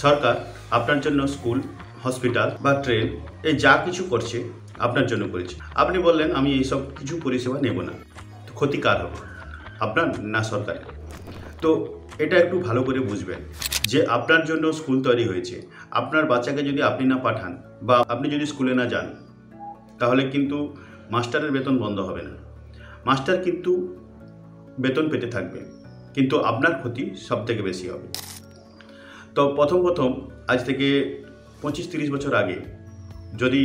সরকার আপনার জন্য school, hospital বা ট্রেন এই যা কিছু করছে আপনার জন্য করেছে। আপনি বললেন আমি এইসব কিছু পরিষেবা নেব না, তো ক্ষতি কার হবে? আপনার না সরকারের? তো এটা একটু ভালো করে বুঝবেন যে আপনার জন্য স্কুল তৈরি হয়েছে। আপনার বাচ্চাকে যদি আপনি না পাঠান বা আপনি যদি স্কুলে না যান, তাহলে কিন্তু মাস্টারের বেতন বন্ধ হবে না। মাস্টার কিন্তু বেতন পেতে থাকবে, কিন্তু আপনার ক্ষতি সবথেকে বেশি হবে। তো প্রথম আজ থেকে 25-30 বছর আগে যদি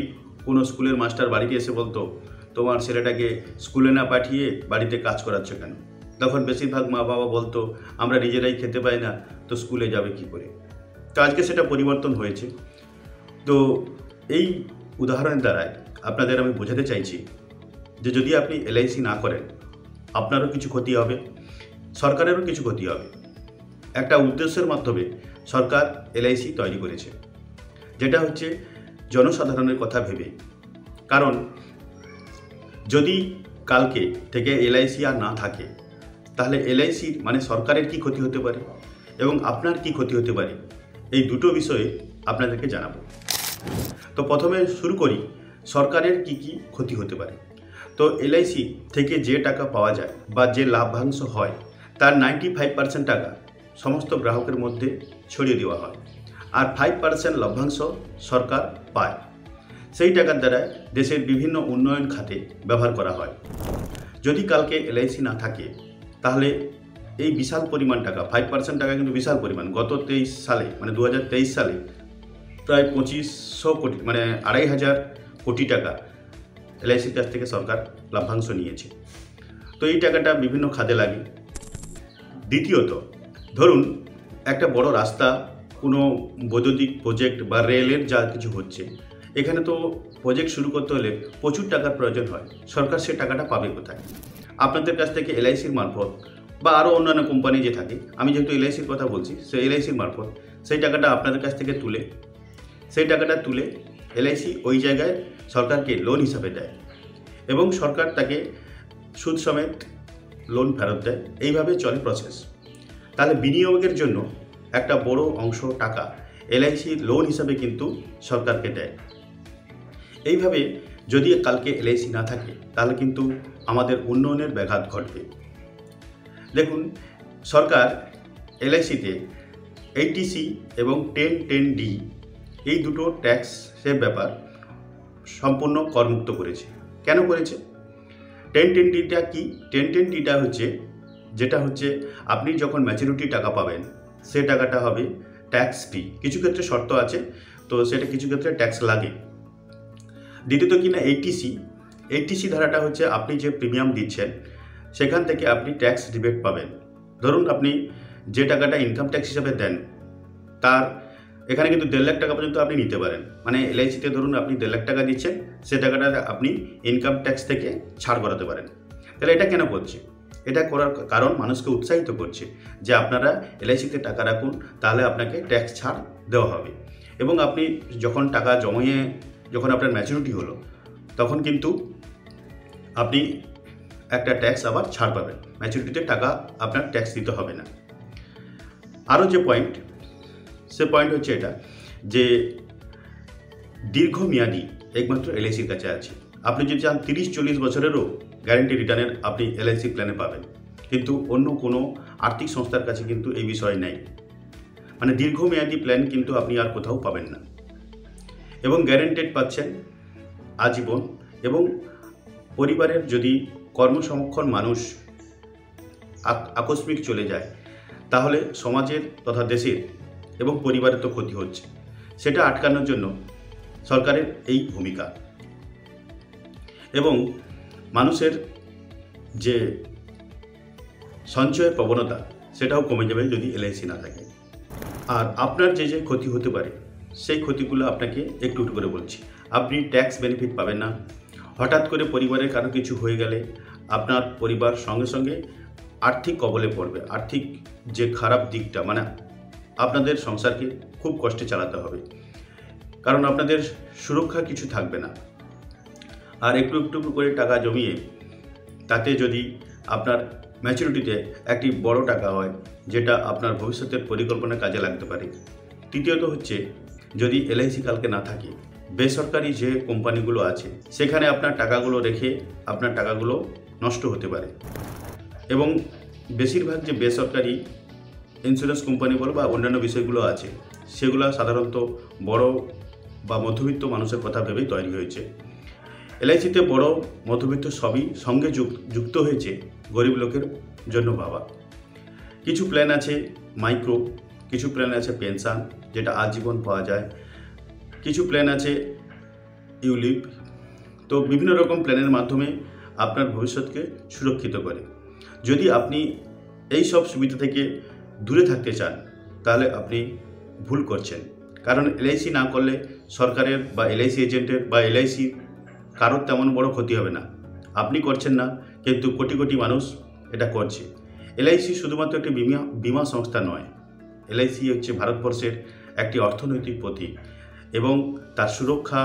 কোনো স্কুলের মাস্টার বাড়িতে এসে বলতো তোমার ছেলেটাকে স্কুলে না পাঠিয়ে বাড়িতে কাজ করাচ্ছ কেন, তখন বেশিরভাগ মা বাবা বলতো আমরা নিজেরাই খেতে পাই না, তো স্কুলে যাবে কি করে। তো আজকে সেটা পরিবর্তন হয়েছে। তো এই উদাহরণের দ্বারায় আপনাদের আমি বোঝাতে চাইছি যে যদি আপনি এলআইসি না করেন, আপনারও কিছু ক্ষতি হবে, সরকারেরও কিছু ক্ষতি হবে। একটা উদ্দেশ্যের মাধ্যমে সরকার এলআইসি তৈরি করেছে, যেটা হচ্ছে জনসাধারণের কথা ভেবে। কারণ যদি কালকে থেকে এলআইসি আর না থাকে, তাহলে এলআইসির মানে সরকারের কি ক্ষতি হতে পারে এবং আপনার কি ক্ষতি হতে পারে, এই দুটো বিষয়ে আপনাদেরকে জানাবো। তো প্রথমে শুরু করি সরকারের কি কি ক্ষতি হতে পারে। তো এলআইসি থেকে যে টাকা পাওয়া যায় বা যে লাভ্যাংশ হয়, তার 95% টাকা সমস্ত গ্রাহকের মধ্যে ছড়িয়ে দেওয়া হয়, আর 5% লভ্যাংশ সরকার পায়। সেই টাকার দ্বারা দেশের বিভিন্ন উন্নয়ন খাতে ব্যবহার করা হয়। যদি কালকে এলআইসি না থাকে, তাহলে এই বিশাল পরিমাণ টাকা, 5% টাকা কিন্তু বিশাল পরিমাণ। গত 23 সালে মানে 2023 সালে প্রায় 2500 কোটি মানে 2500 কোটি টাকা এলআইসির কাছ থেকে সরকার লাভ্যাংশ নিয়েছে। তো এই টাকাটা বিভিন্ন খাতে লাগে। দ্বিতীয়ত, ধরুন একটা বড় রাস্তা, কোনো বৈদ্যুতিক প্রজেক্ট বা রেলের যা কিছু হচ্ছে, এখানে তো প্রজেক্ট শুরু করতে হলে প্রচুর টাকার প্রয়োজন হয়। সরকার সে টাকাটা পাবে কোথায়? আপনাদের কাছ থেকে এলআইসির মারফত বা আরও অন্যান্য কোম্পানি যে থাকে, আমি যেহেতু এলআইসির কথা বলছি, সেই এলআইসির মারফত সেই টাকাটা আপনাদের কাছ থেকে তুলে এলআইসি ওই জায়গায় সরকারকে লোন হিসাবে দেয় এবং সরকার তাকে সুদ সমেত লোন ফেরত দেয়। এইভাবে চলে প্রসেস। তাহলে বিনিয়োগের জন্য একটা বড় অংশ টাকা এলআইসি লোন হিসাবে কিন্তু সরকারকে দেয়। এইভাবে যদি কালকে এলআইসি না থাকে, তাহলে কিন্তু আমাদের উন্নয়নের ব্যাঘাত ঘটবে। দেখুন, সরকার এলআইসিতে এইটিসি এবং 1010D এই দুটো ট্যাক্সের ব্যাপার সম্পূর্ণ করমুক্ত করেছে। কেন করেছে? 1010Dটা কি? 1010Dটা হচ্ছে যেটা হচ্ছে আপনি যখন ম্যাচুরিটি টাকা পাবেন, সে টাকাটা হবে ট্যাক্স ফ্রি। কিছু ক্ষেত্রে শর্ত আছে, তো সেটা কিছু ক্ষেত্রে ট্যাক্স লাগে। দ্বিতীয়ত কিনা এইটিসি ধারাটা হচ্ছে আপনি যে প্রিমিয়াম দিচ্ছেন সেখান থেকে আপনি ট্যাক্স রিবেট পাবেন। ধরুন আপনি যে টাকাটা ইনকাম ট্যাক্স হিসাবে দেন, তার এখানে কিন্তু 1.5 লাখ টাকা পর্যন্ত আপনি নিতে পারেন। মানে এলআইসিতে ধরুন আপনি 1.5 লাখ টাকা দিচ্ছেন, সে টাকাটা আপনি ইনকাম ট্যাক্স থেকে ছাড় করাতে পারেন। তাহলে এটা কেন করছে? এটা করার কারণ মানুষকে উৎসাহিত করছে যে আপনারা এলআইসিতে টাকা রাখুন, তাহলে আপনাকে ট্যাক্স ছাড় দেওয়া হবে। এবং আপনি যখন টাকা জমিয়ে যখন আপনার ম্যাচুরিটি হলো, তখন কিন্তু আপনি একটা ট্যাক্স আবার ছাড় পাবেন। ম্যাচুরিটিতে টাকা আপনার ট্যাক্স দিতে হবে না। আরও যে পয়েন্ট, সে পয়েন্ট হচ্ছে এটা যে দীর্ঘমেয়াদী একমাত্র এলআইসির কাছে আছে। আপনি যদি চান 30-40 বছরেরও গ্যারেন্টি রিটার্নের আপনি এলআইসি প্ল্যানে পাবেন, কিন্তু অন্য কোনো আর্থিক সংস্থার কাছে কিন্তু এই বিষয় নেই। মানে দীর্ঘমেয়াদী প্ল্যান কিন্তু আপনি আর কোথাও পাবেন না, এবং গ্যারেন্টেড পাচ্ছেন আজীবন। এবং পরিবারের যদি কর্মসক্ষম মানুষ আকস্মিক চলে যায়, তাহলে সমাজের তথা দেশের এবং পরিবারের তো ক্ষতি হচ্ছে। সেটা আটকানোর জন্য সরকারের এই ভূমিকা। এবং মানুষের যে সঞ্চয়ের প্রবণতা, সেটাও কমে যাবে যদি এলআইসি না থাকে। আর আপনার যে ক্ষতি হতে পারে, সেই ক্ষতিগুলো আপনাকে একটু একটু করে বলছি। আপনি ট্যাক্স বেনিফিট পাবেন না। হঠাৎ করে পরিবারের কারো কিছু হয়ে গেলে আপনার পরিবার সঙ্গে সঙ্গে আর্থিক কবলে পড়বে। আর্থিক যে খারাপ দিকটা, মানে আপনাদের সংসারকে খুব কষ্টে চালাতে হবে, কারণ আপনাদের সুরক্ষা কিছু থাকবে না। আর একটু একটু করে টাকা জমিয়ে তাতে যদি আপনার ম্যাচুরিটিতে একটি বড় টাকা হয়, যেটা আপনার ভবিষ্যতের পরিকল্পনার কাজে লাগতে পারে, তৃতীয়ত হচ্ছে যদি এলআইসি কালকে না থাকে, বেসরকারি যে কোম্পানিগুলো আছে সেখানে আপনার টাকাগুলো রেখে আপনার টাকাগুলো নষ্ট হতে পারে। এবং বেশিরভাগ যে বেসরকারি ইন্স্যুরেন্স কোম্পানি বলো বা অন্যান্য বিষয়গুলো আছে সেগুলো সাধারণত বড় বা মধ্যবিত্ত মানুষের কথা ভেবেই তৈরি হয়েছে। এলআইসিতে বড় মধ্যবিত্ত সবই সঙ্গে যুক্ত হয়েছে গরিব লোকের জন্য ভাবা। কিছু প্ল্যান আছে মাইক্রো, কিছু প্ল্যান আছে পেনশন যেটা আজীবন পাওয়া যায়, কিছু প্ল্যান আছে ইউলিপ। তো বিভিন্ন রকম প্ল্যানের মাধ্যমে আপনার ভবিষ্যৎকে সুরক্ষিত করে। যদি আপনি এই সব সুবিধা থেকে দূরে থাকতে চান তাহলে আপনি ভুল করছেন। কারণ এলআইসি না করলে সরকারের বা এলআইসি এজেন্টের বা এলআইসি কারোর তেমন বড় ক্ষতি হবে না। আপনি করছেন না, কিন্তু কোটি কোটি মানুষ এটা করছে। এলআইসি শুধুমাত্র একটি বিমা সংস্থা নয়, এলআইসি হচ্ছে ভারতবর্ষের একটি অর্থনৈতিক প্রতীক এবং তার সুরক্ষা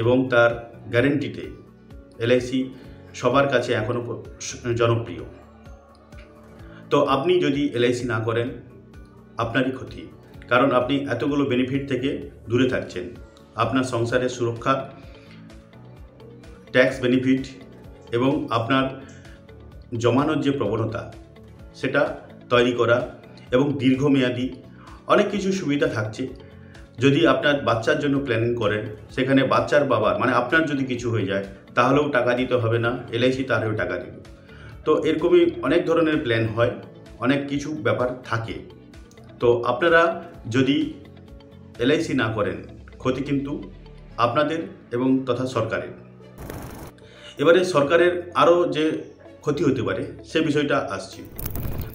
এবং তার গ্যারেন্টিতে এলআইসি সবার কাছে এখনও জনপ্রিয়। তো আপনি যদি এলআইসি না করেন আপনারই ক্ষতি, কারণ আপনি এতগুলো বেনিফিট থেকে দূরে থাকছেন। আপনার সংসারের সুরক্ষা, ট্যাক্স বেনিফিট এবং আপনার জমানোর যে প্রবণতা সেটা তৈরি করা এবং দীর্ঘমেয়াদী অনেক কিছু সুবিধা থাকছে। যদি আপনার বাচ্চার জন্য প্ল্যানিং করেন, সেখানে বাচ্চার বাবার মানে আপনার যদি কিছু হয়ে যায় তাহলেও টাকা দিতে হবে না, এলআইসি তাহলেও টাকা দেবে। তো এরকমই অনেক ধরনের প্ল্যান হয়, অনেক কিছু ব্যাপার থাকে। তো আপনারা যদি এলআইসি না করেন ক্ষতি কিন্তু আপনাদের এবং তথা সরকারের। এবারে সরকারের আরও যে ক্ষতি হতে পারে সে বিষয়টা আসছি।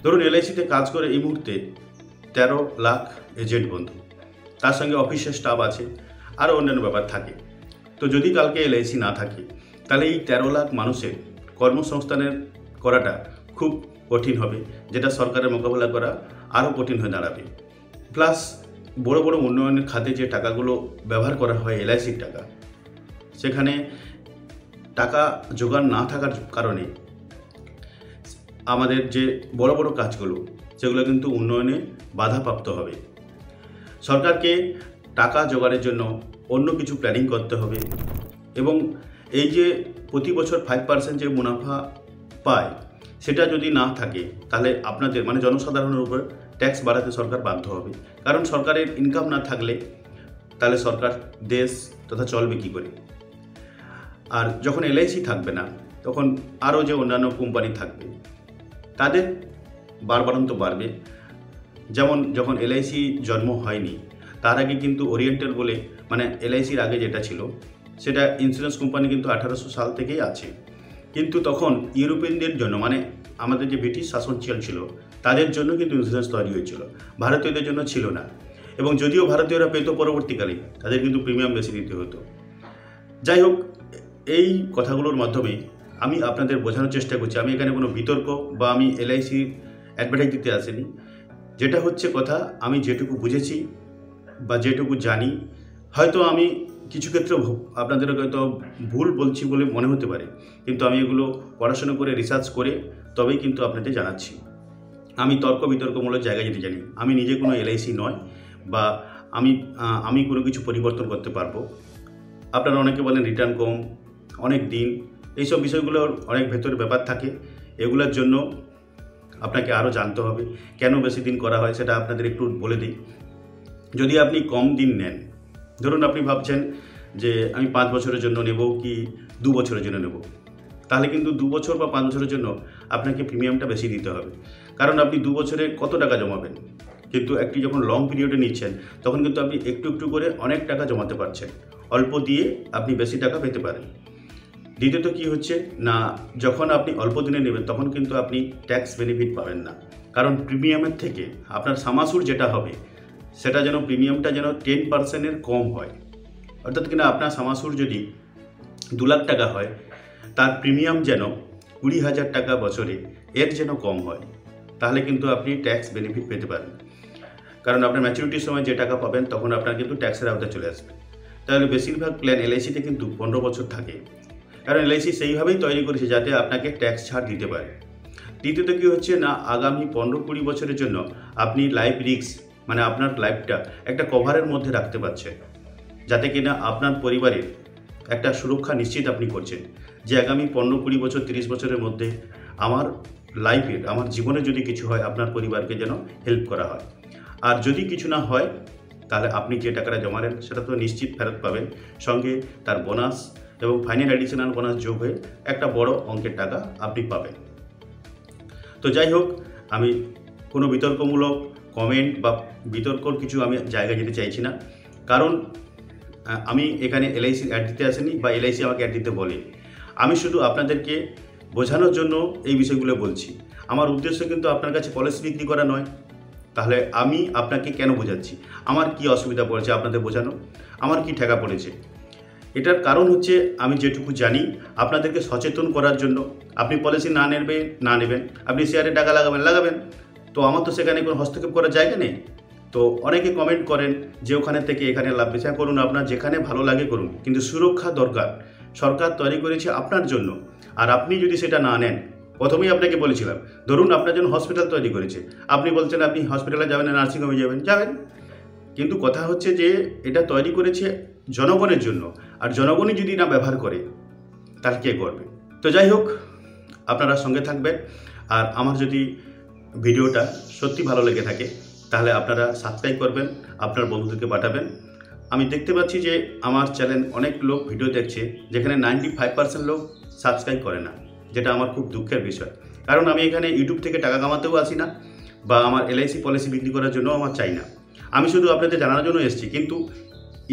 ধরুন এলআইসিতে কাজ করে এই মুহূর্তে 13 লাখ এজেন্ট বন্ধু, তার সঙ্গে অফিসের স্টাফ আছে, আরও অন্যান্য ব্যাপার থাকে। তো যদি কালকে এলআইসি না থাকে তাহলে এই 13 লাখ মানুষের কর্মসংস্থানের করাটা খুব কঠিন হবে, যেটা সরকারের মোকাবেলা করা আরও কঠিন হয়ে দাঁড়াবে। প্লাস বড় বড় উন্নয়নের খাতে যে টাকাগুলো ব্যবহার করা হয় এলআইসির টাকা, সেখানে টাকা জোগান না থাকার কারণে আমাদের যে বড় বড় কাজগুলো সেগুলো কিন্তু উন্নয়নে বাধাপ্রাপ্ত হবে। সরকারকে টাকা জোগাড়ের জন্য অন্য কিছু প্ল্যানিং করতে হবে এবং এই যে প্রতি বছর 5% যে মুনাফা পায় সেটা যদি না থাকে তাহলে আপনাদের মানে জনসাধারণের উপর ট্যাক্স বাড়াতে সরকার বাধ্য হবে। কারণ সরকারের ইনকাম না থাকলে তাহলে সরকার দেশ তথা চলবে কী করে। আর যখন এলআইসি থাকবে না তখন আরও যে অন্যান্য কোম্পানি থাকবে তাদের বাড়বাড়ন্ত বাড়বে। যেমন যখন এলআইসি জন্ম হয়নি তার আগে কিন্তু ওরিয়েন্টাল বলে মানে এলআইসির আগে যেটা ছিল সেটা ইন্স্যুরেন্স কোম্পানি কিন্তু 1800 সাল থেকেই আছে। কিন্তু তখন ইউরোপিয়ানদের জন্য মানে আমাদের যে ব্রিটিশ শাসন ছিল তাদের জন্য কিন্তু ইন্স্যুরেন্স তৈরি হয়েছিল, ভারতীয়দের জন্য ছিল না। এবং যদিও ভারতীয়রা পেত পরবর্তীকালে তাদের কিন্তু প্রিমিয়াম বেশি দিতে হতো। যাই হোক, এই কথাগুলোর মাধ্যমে আমি আপনাদের বোঝানোর চেষ্টা করছি, আমি এখানে কোনো বিতর্ক বা আমি এলআইসি অ্যাডভার্টাইজ দিতে আসিনি। যেটা হচ্ছে কথা, আমি যেটুকু বুঝেছি বা যেটুকু জানি, হয়তো আমি কিছু ক্ষেত্রে আপনাদের হয়তো ভুল বলছি বলে মনে হতে পারে, কিন্তু আমি এগুলো পড়াশোনা করে রিসার্চ করে তবেই কিন্তু আপনাদের জানাচ্ছি। আমি তর্ক বিতর্কমূলক জায়গায় যেতে জানি, আমি নিজে কোনো এলআইসি নয় বা আমি কোনো কিছু পরিবর্তন করতে পারবো। আপনারা অনেকে বলেন রিটার্ন কম, অনেক দিন, এইসব বিষয়গুলোর অনেক ভেতরে ব্যাপার থাকে। এগুলোর জন্য আপনাকে আরও জানতে হবে কেন বেশি দিন করা হয়, সেটা আপনাদের একটু বলে দিই। যদি আপনি কম দিন নেন, ধরুন আপনি ভাবছেন যে আমি 5 বছরের জন্য নেব কি 2 বছরের জন্য নেব, তাহলে কিন্তু 2 বছর বা 5 বছরের জন্য আপনাকে প্রিমিয়ামটা বেশি দিতে হবে। কারণ আপনি 2 বছরে কত টাকা জমাবেন, কিন্তু একটি যখন লং পিরিয়ডে নিচ্ছেন তখন কিন্তু আপনি একটু একটু করে অনেক টাকা জমাতে পারছেন, অল্প দিয়ে আপনি বেশি টাকা পেতে পারেন। দ্বিতীয়ত কী হচ্ছে না, যখন আপনি অল্প দিনে নেবেন তখন কিন্তু আপনি ট্যাক্স বেনিফিট পাবেন না, কারণ প্রিমিয়ামের থেকে আপনার সামাসুর যেটা হবে সেটা যেন প্রিমিয়ামটা যেন 10%-এর কম হয়। অর্থাৎ কিনা আপনার সামাসুর যদি 2 লাখ টাকা হয় তার প্রিমিয়াম যেন 20,000 টাকা বছরে এর যেন কম হয়, তাহলে কিন্তু আপনি ট্যাক্স বেনিফিট পেতে পারেন। কারণ আপনার ম্যাচুরিটির সময় যে টাকা পাবেন তখন আপনার কিন্তু ট্যাক্সের আওতায় চলে আসবে। তাহলে বেশিরভাগ প্ল্যান এলআইসিতে কিন্তু 15 বছর থাকে, কারণ এলআইসি সেইভাবেই তৈরি করেছে যাতে আপনাকে ট্যাক্স ছাড় দিতে পারে। দ্বিতীয়ত কী হচ্ছে না, আগামী 15-20 বছরের জন্য আপনি লাইফ রিস্ক মানে আপনার লাইফটা একটা কভারের মধ্যে রাখতে পারছেন, যাতে কিনা আপনার পরিবারের একটা সুরক্ষা নিশ্চিত আপনি করছেন যে আগামী 15-20 বছর 30 বছরের মধ্যে আমার লাইফের আমার জীবনে যদি কিছু হয় আপনার পরিবারকে যেন হেল্প করা হয়। আর যদি কিছু না হয় তাহলে আপনি যে টাকাটা জমালেন সেটা তো নিশ্চিত ফেরত পাবেন, সঙ্গে তার বোনাস এবং ফাইনাল অ্যাডিশনাল বোনাস যোগ হয়ে একটা বড় অঙ্কের টাকা আপনি পাবেন। তো যাই হোক, আমি কোনো বিতর্কমূলক কমেন্ট বা বিতর্কর কিছু আমি জায়গায় যেতে চাইছি না, কারণ আমি এখানে এলআইসির অ্যাড দিতে আসিনি বা এলআইসি আমাকে অ্যাড দিতে বলে। আমি শুধু আপনাদেরকে বোঝানোর জন্য এই বিষয়গুলো বলছি। আমার উদ্দেশ্য কিন্তু আপনার কাছে পলিসি বিক্রি করা নয়। তাহলে আমি আপনাকে কেন বোঝাচ্ছি? আমার কি অসুবিধা পড়েছে আপনাদের বোঝানো? আমার কি ঠেকা পড়েছে? এটার কারণ হচ্ছে আমি যেটুকু জানি আপনাদেরকে সচেতন করার জন্য। আপনি পলিসি না নেবেন, আপনি শেয়ারে টাকা লাগাবেন, তো আমার তো সেখানে কোনো হস্তক্ষেপ করার জায়গা নেই। তো অনেকে কমেন্ট করেন যে ওখানে থেকে এখানে লাভ বেশি করুন, আপনার যেখানে ভালো লাগে করুন, কিন্তু সুরক্ষা দরকার। সরকার তৈরি করেছে আপনার জন্য, আর আপনি যদি সেটা না নেন, প্রথমেই আপনাকে বলেছিলাম, ধরুন আপনার জন্য হসপিটাল তৈরি করেছে, আপনি বলছেন আপনি হসপিটালে যাবেন না নার্সিংহোমে যাবেন, কিন্তু কথা হচ্ছে যে এটা তৈরি করেছে জনগণের জন্য, আর জনগণই যদি না ব্যবহার করে তাহলে কে করবে? তো যাই হোক, আপনারা সঙ্গে থাকবেন। আর আমার যদি ভিডিওটা সত্যি ভালো লেগে থাকে তাহলে আপনারা সাবস্ক্রাইব করবেন, আপনার বন্ধুদেরকে পাঠাবেন। আমি দেখতে পাচ্ছি যে আমার চ্যানেল অনেক লোক ভিডিও দেখছে, যেখানে 95% লোক সাবস্ক্রাইব করে না, যেটা আমার খুব দুঃখের বিষয়। কারণ আমি এখানে ইউটিউব থেকে টাকা কামাতেও আসি না, বা আমার এলআইসি পলিসি বিক্রি করার জন্য আমার চাই না। আমি শুধু আপনাদের জানানোর জন্য এসেছি। কিন্তু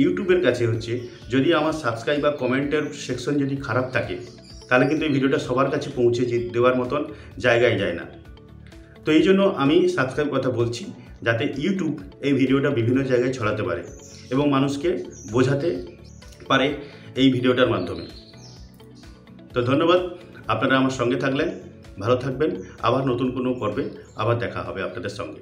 ইউটিউবের কাছে হচ্ছে, যদি আমার সাবস্ক্রাইব বা কমেন্টের সেকশন যদি খারাপ থাকে তাহলে কিন্তু এই ভিডিওটা সবার কাছে পৌঁছে দেওয়ার মতন জায়গায় যায় না। তো এই জন্য আমি সাবস্ক্রাইব কথা বলছি, যাতে ইউটিউব এই ভিডিওটা বিভিন্ন জায়গায় ছড়াতে পারে এবং মানুষকে বোঝাতে পারে এই ভিডিওটার মাধ্যমে। তো ধন্যবাদ, আপনারা আমার সঙ্গে থাকলেন, ভালো থাকবেন। আবার নতুন কোনো পর্বে আবার দেখা হবে আপনাদের সঙ্গে।